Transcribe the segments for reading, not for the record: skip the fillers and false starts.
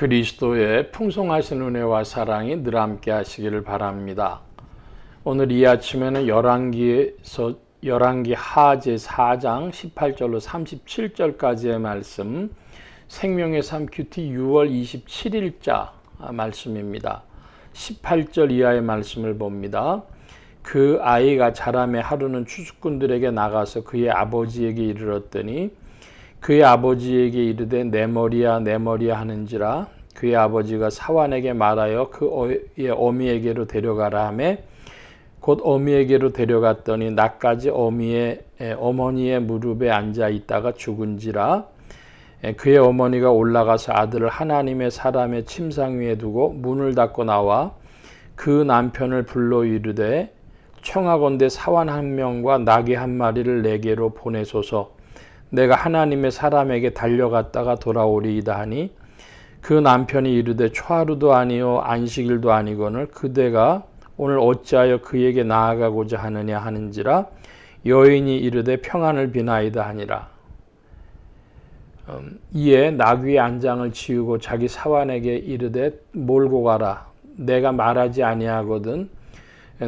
그리스도의 풍성하신 은혜와 사랑이 늘 함께 하시기를 바랍니다. 오늘 이 아침에는 열왕기 하제 4장 18절로 37절까지의 말씀, 생명의 삶 큐티 6월 27일자 말씀입니다. 18절 이하의 말씀을 봅니다. 그 아이가 자라매 하루는 추수꾼들에게 나가서 그의 아버지에게 이르렀더니 그의 아버지에게 이르되 내 머리야 내 머리야 하는지라. 그의 아버지가 사환에게 말하여 그의 어미에게로 데려가라 하매 곧 어미에게로 데려갔더니 낮까지 어머니의 무릎에 앉아 있다가 죽은지라. 그의 어머니가 올라가서 아들을 하나님의 사람의 침상 위에 두고 문을 닫고 나와 그 남편을 불러 이르되 청하건대 사환 한 명과 나귀 한 마리를 내게로 보내소서. 내가 하나님의 사람에게 달려갔다가 돌아오리이다 하니 그 남편이 이르되 초하루도 아니요 안식일도 아니거늘 그대가 오늘 어찌하여 그에게 나아가고자 하느냐 하는지라. 여인이 이르되 평안을 비나이다 하니라. 이에 나귀의 안장을 지우고 자기 사환에게 이르되 몰고 가라. 내가 말하지 아니하거든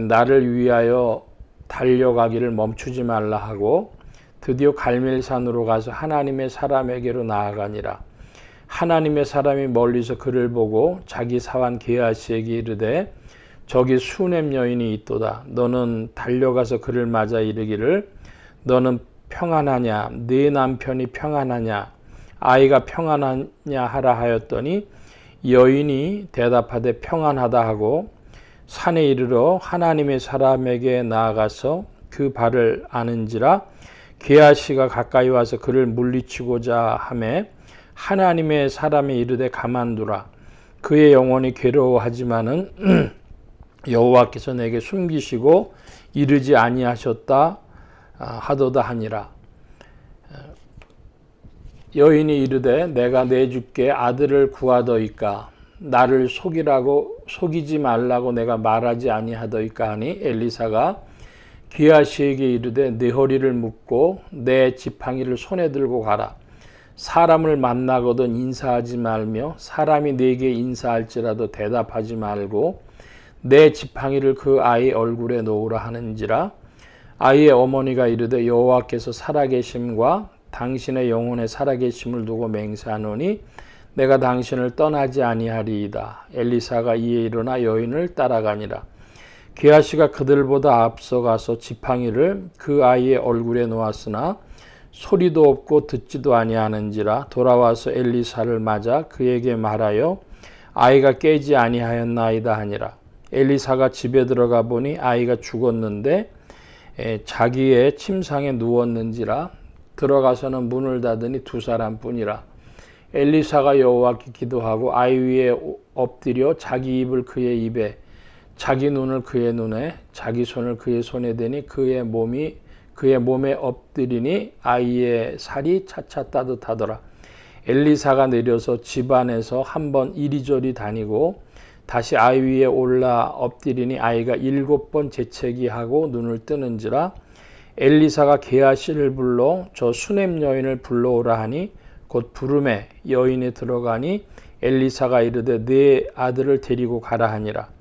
나를 위하여 달려가기를 멈추지 말라 하고 드디어 갈멜산으로 가서 하나님의 사람에게로 나아가니라. 하나님의 사람이 멀리서 그를 보고 자기 사환 게하시에게 이르되 저기 수넴 여인이 있도다. 너는 달려가서 그를 맞아 이르기를 너는 평안하냐 네 남편이 평안하냐 아이가 평안하냐 하라 하였더니 여인이 대답하되 평안하다 하고 산에 이르러 하나님의 사람에게 나아가서 그 발을 아는지라. 게하시가 가까이 와서 그를 물리치고자 하매 하나님의 사람이 이르되 가만두라. 그의 영혼이 괴로워하지만은 여호와께서 내게 숨기시고 이르지 아니하셨다 하도다 하니라. 여인이 이르되 내가 내주께 아들을 구하더이까 나를 속이지 말라고 내가 말하지 아니하더이까 하니 엘리사가 게하시에게 이르되 내 허리를 묶고 내 지팡이를 손에 들고 가라. 사람을 만나거든 인사하지 말며 사람이 네게 인사할지라도 대답하지 말고 내 지팡이를 그 아이 얼굴에 놓으라 하는지라. 아이의 어머니가 이르되 여호와께서 살아계심과 당신의 영혼의 살아계심을 두고 맹세하노니 내가 당신을 떠나지 아니하리이다. 엘리사가 이에 일어나 여인을 따라가니라. 게하시가 그들보다 앞서가서 지팡이를 그 아이의 얼굴에 놓았으나 소리도 없고 듣지도 아니하는지라. 돌아와서 엘리사를 맞아 그에게 말하여 아이가 깨지 아니하였나이다 하니라. 엘리사가 집에 들어가 보니 아이가 죽었는데 자기의 침상에 누웠는지라. 들어가서는 문을 닫으니 두 사람뿐이라. 엘리사가 여호와께 기도하고 아이 위에 엎드려 자기 입을 그의 입에 자기 눈을 그의 눈에 자기 손을 그의 손에 대니 그의 몸에 엎드리니 아이의 살이 차차 따뜻하더라. 엘리사가 내려서 집 안에서 한번 이리저리 다니고 다시 아이 위에 올라 엎드리니 아이가 7번 재채기하고 눈을 뜨는지라. 엘리사가 게하시를 불러 저 수넴 여인을 불러오라 하니 곧 부름에 여인이 들어가니 엘리사가 이르되 네 아들을 데리고 가라 하니라.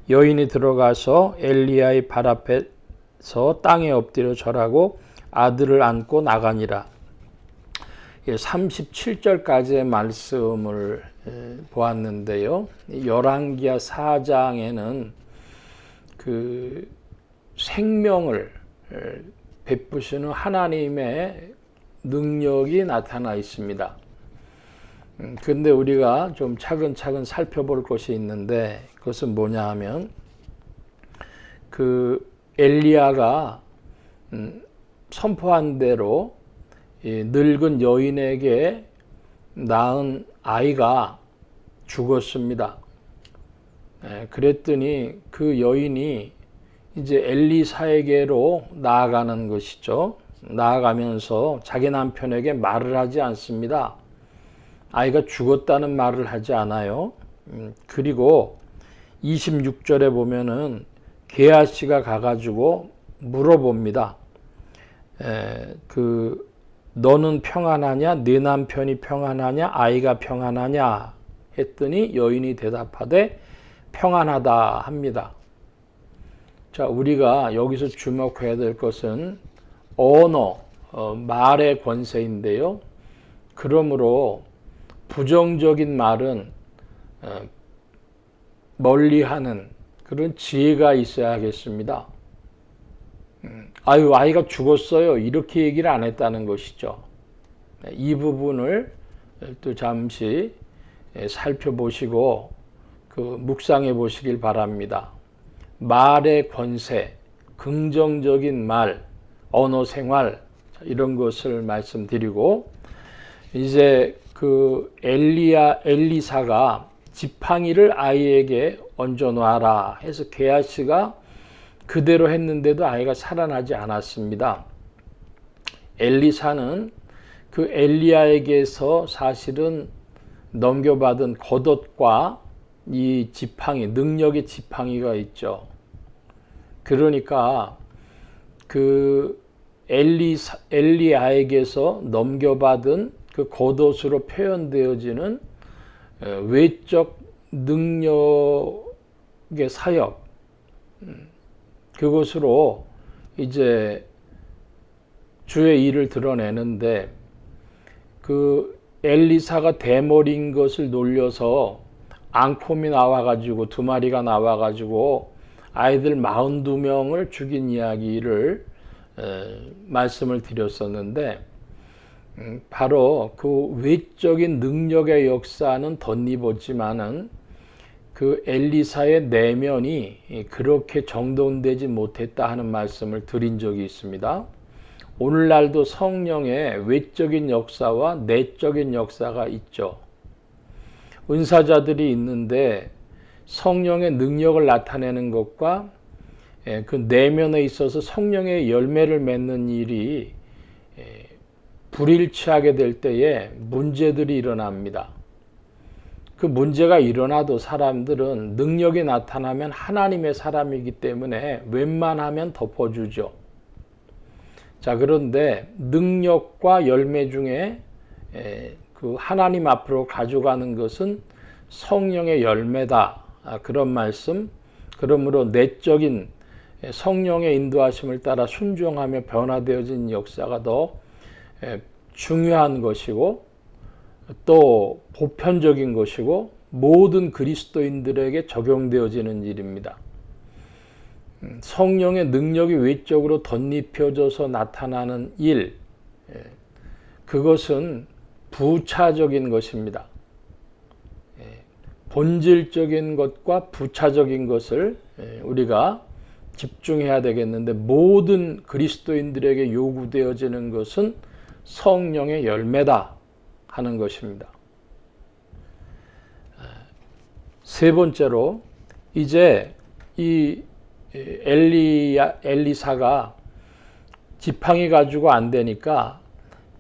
여인이 들어가서 엘리야의 발 앞에서 땅에 엎드려 절하고 아들을 안고 나가니라. 37절까지의 말씀을 보았는데요. 열왕기하 4장에는 그 생명을 베푸시는 하나님의 능력이 나타나 있습니다. 그런데 우리가 좀 차근차근 살펴볼 것이 있는데 그것은 뭐냐 하면 그 엘리야가 선포한 대로 늙은 여인에게 낳은 아이가 죽었습니다. 그랬더니 그 여인이 이제 엘리사에게로 나아가는 것이죠. 나아가면서 자기 남편에게 말을 하지 않습니다. 아이가 죽었다는 말을 하지 않아요. 그리고 26절에 보면은 게하시가 가가지고 물어봅니다. 너는 평안하냐? 네 남편이 평안하냐? 아이가 평안하냐? 했더니 여인이 대답하되 평안하다 합니다. 자, 우리가 여기서 주목해야 될 것은 언어, 말의 권세인데요. 그러므로 부정적인 말은 멀리하는 그런 지혜가 있어야겠습니다. 아유, 아이가 죽었어요. 이렇게 얘기를 안 했다는 것이죠. 이 부분을 또 잠시 살펴보시고 묵상해 보시길 바랍니다. 말의 권세, 긍정적인 말, 언어 생활 이런 것을 말씀드리고 이제 엘리사가 지팡이를 아이에게 얹어놔라 해서 게하시가 그대로 했는데도 아이가 살아나지 않았습니다. 엘리사는 엘리야에게서 사실은 넘겨받은 겉옷과 이 지팡이, 능력의 지팡이가 있죠. 그러니까 엘리야에게서 넘겨받은 겉옷으로 표현되어지는 외적 능력의 사역, 그것으로 이제 주의 일을 드러내는데 엘리사가 대머리인 것을 놀려서 앙콤이 나와가지고 2마리가 나와가지고 아이들 42명을 죽인 이야기를 말씀을 드렸었는데 바로 외적인 능력의 역사는 덧입었지만은 엘리사의 내면이 그렇게 정돈되지 못했다 하는 말씀을 드린 적이 있습니다. 오늘날도 성령의 외적인 역사와 내적인 역사가 있죠. 은사자들이 있는데 성령의 능력을 나타내는 것과 그 내면에 있어서 성령의 열매를 맺는 일이 불일치하게 될 때에 문제들이 일어납니다. 그 문제가 일어나도 사람들은 능력이 나타나면 하나님의 사람이기 때문에 웬만하면 덮어주죠. 자, 그런데 능력과 열매 중에 하나님 앞으로 가져가는 것은 성령의 열매다. 그런 말씀. 그러므로 내적인 성령의 인도하심을 따라 순종하며 변화되어진 역사가 더 중요한 것이고 또 보편적인 것이고 모든 그리스도인들에게 적용되어지는 일입니다. 성령의 능력이 외적으로 덧입혀져서 나타나는 일, 그것은 부차적인 것입니다. 본질적인 것과 부차적인 것을 우리가 집중해야 되겠는데 모든 그리스도인들에게 요구되어지는 것은 성령의 열매다 하는 것입니다. 세 번째로 이제 이 엘리사가 지팡이 가지고 안 되니까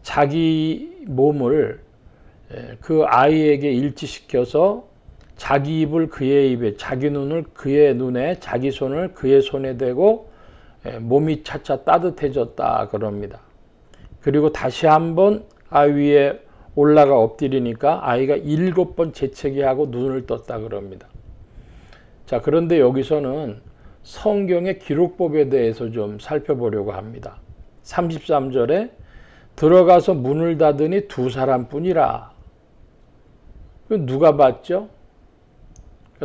자기 몸을 그 아이에게 일치시켜서 자기 입을 그의 입에, 자기 눈을 그의 눈에, 자기 손을 그의 손에 대고 몸이 차차 따뜻해졌다 그럽니다. 그리고 다시 한번 아이 위에 올라가 엎드리니까 아이가 7번 재채기하고 눈을 떴다 그럽니다. 자, 그런데 여기서는 성경의 기록법에 대해서 좀 살펴보려고 합니다. 33절에 들어가서 문을 닫으니 2사람뿐이라. 누가 봤죠?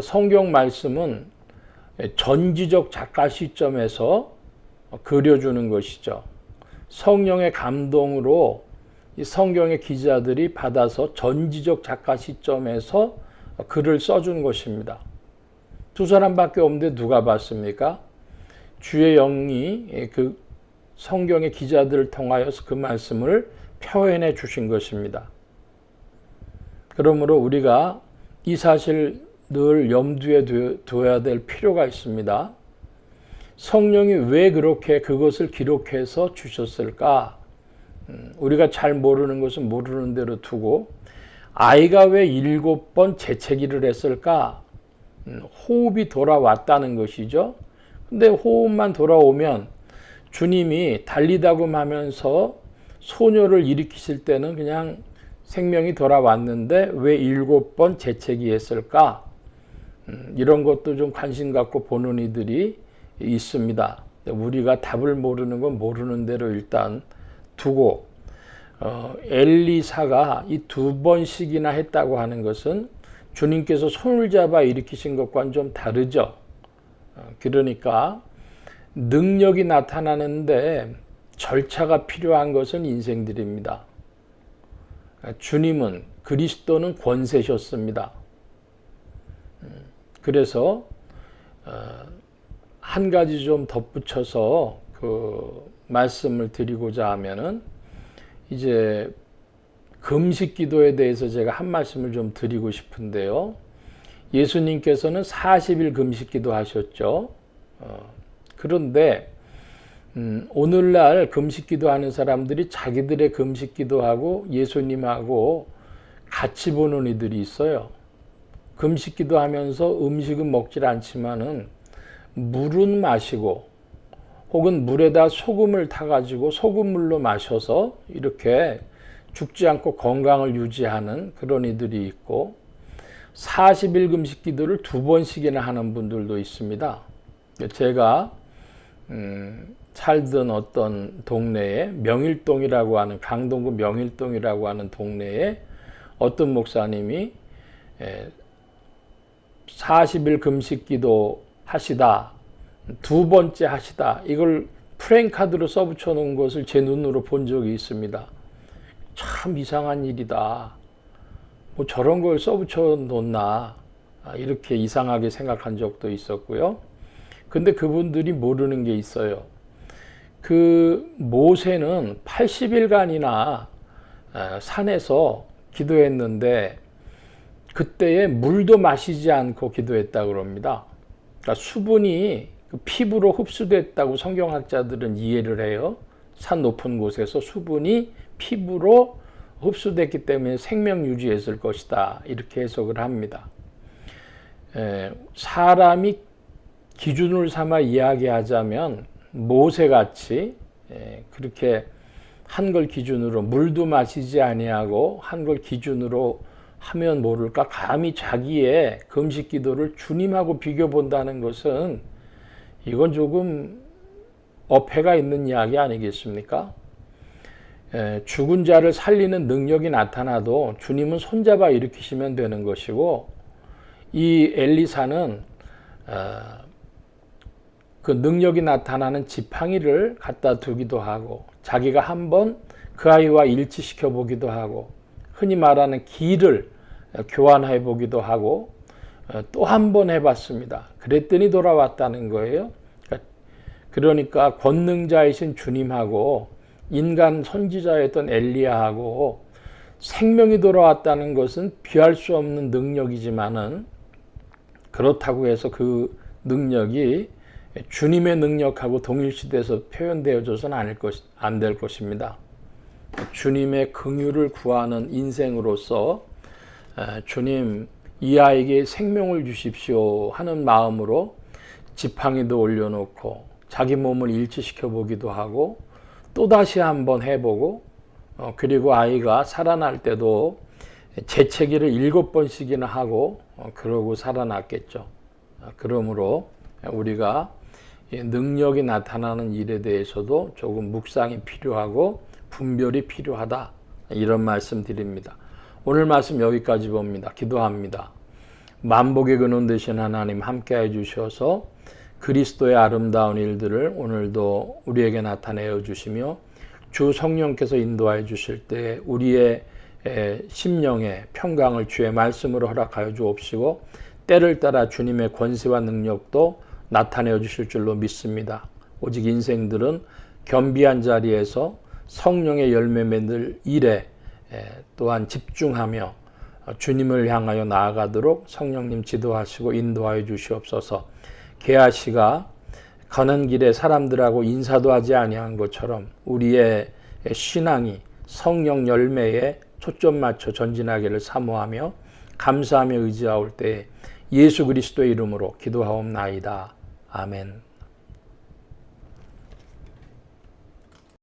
성경 말씀은 전지적 작가 시점에서 그려주는 것이죠. 성령의 감동으로 이 성경의 기자들이 받아서 전지적 작가 시점에서 글을 써준 것입니다. 2사람밖에 없는데 누가 봤습니까? 주의 영이 그 성경의 기자들을 통하여서 그 말씀을 표현해 주신 것입니다. 그러므로 우리가 이 사실 늘 염두에 둬야 될 필요가 있습니다. 성령이 왜 그렇게 그것을 기록해서 주셨을까? 우리가 잘 모르는 것은 모르는 대로 두고 아이가 왜 7번 재채기를 했을까? 호흡이 돌아왔다는 것이죠. 근데 호흡만 돌아오면 주님이 달리다고 하면서 소녀를 일으키실 때는 그냥 생명이 돌아왔는데 왜 7번 재채기 했을까? 이런 것도 좀 관심 갖고 보는 이들이 있습니다. 우리가 답을 모르는 건 모르는 대로 일단 두고 엘리사가 이 2번씩이나 했다고 하는 것은 주님께서 손을 잡아 일으키신 것과는 좀 다르죠. 그러니까 능력이 나타나는데 절차가 필요한 것은 인생들입니다. 주님은 그리스도는 권세셨습니다. 그래서 한 가지 좀 덧붙여서 그 말씀을 드리고자 하면은 이제 금식 기도에 대해서 제가 한 말씀을 좀 드리고 싶은데요. 예수님께서는 40일 금식 기도 하셨죠. 그런데 오늘날 금식 기도하는 사람들이 자기들의 금식 기도하고 예수님하고 같이 보는 이들이 있어요. 금식 기도하면서 음식은 먹질 않지만은 물은 마시고 혹은 물에다 소금을 타가지고 소금물로 마셔서 이렇게 죽지 않고 건강을 유지하는 그런 이들이 있고 40일 금식 기도를 2번씩이나 하는 분들도 있습니다. 제가 살던 어떤 동네에 명일동이라고 하는 강동구 명일동이라고 하는 동네에 어떤 목사님이 40일 금식 기도 하시다 2번째 하시다 이걸 프랭카드로 써붙여 놓은 것을 제 눈으로 본 적이 있습니다. 참 이상한 일이다. 뭐 저런 걸 써붙여 놓나 이렇게 이상하게 생각한 적도 있었고요. 근데 그분들이 모르는 게 있어요. 그 모세는 80일간이나 산에서 기도했는데 그때에 물도 마시지 않고 기도했다고 그럽니다. 그러니까 수분이 피부로 흡수됐다고 성경학자들은 이해를 해요. 산 높은 곳에서 수분이 피부로 흡수됐기 때문에 생명 유지했을 것이다. 이렇게 해석을 합니다. 사람이 기준을 삼아 이야기하자면 모세같이 그렇게 한 걸 기준으로 물도 마시지 아니하고 한 걸 기준으로 하면 모를까 감히 자기의 금식 기도를 주님하고 비교 본다는 것은 이건 조금 어폐가 있는 이야기 아니겠습니까? 죽은 자를 살리는 능력이 나타나도 주님은 손잡아 일으키시면 되는 것이고 이 엘리사는 그 능력이 나타나는 지팡이를 갖다 두기도 하고 자기가 한번 그 아이와 일치시켜 보기도 하고 흔히 말하는 기를 교환해 보기도 하고 또 한 번 해봤습니다. 그랬더니 돌아왔다는 거예요. 그러니까 권능자이신 주님하고 인간 선지자였던 엘리야하고 생명이 돌아왔다는 것은 비할 수 없는 능력이지만은 그렇다고 해서 그 능력이 주님의 능력하고 동일시돼서 표현되어져서는 안 될 것입니다. 주님의 긍휼을 구하는 인생으로서 주님 이 아이에게 생명을 주십시오 하는 마음으로 지팡이도 올려놓고 자기 몸을 일치시켜 보기도 하고 또다시 한번 해보고 그리고 아이가 살아날 때도 재채기를 7번씩이나 하고 그러고 살아났겠죠. 그러므로 우리가 능력이 나타나는 일에 대해서도 조금 묵상이 필요하고 분별이 필요하다 이런 말씀 드립니다. 오늘 말씀 여기까지 봅니다. 기도합니다. 만복의 근원 되신 하나님 함께해 주셔서 그리스도의 아름다운 일들을 오늘도 우리에게 나타내어 주시며 주 성령께서 인도하여 주실 때 우리의 심령의 평강을 주의 말씀으로 허락하여 주옵시고 때를 따라 주님의 권세와 능력도 나타내어 주실 줄로 믿습니다. 오직 인생들은 겸비한 자리에서 성령의 열매 맺을 일에 또한 집중하며 주님을 향하여 나아가도록 성령님 지도하시고 인도하여 주시옵소서. 게하시가 가는 길에 사람들하고 인사도 하지 아니한 것처럼 우리의 신앙이 성령 열매에 초점 맞춰 전진하기를 사모하며 감사하며 의지하올 때 예수 그리스도의 이름으로 기도하옵나이다. 아멘.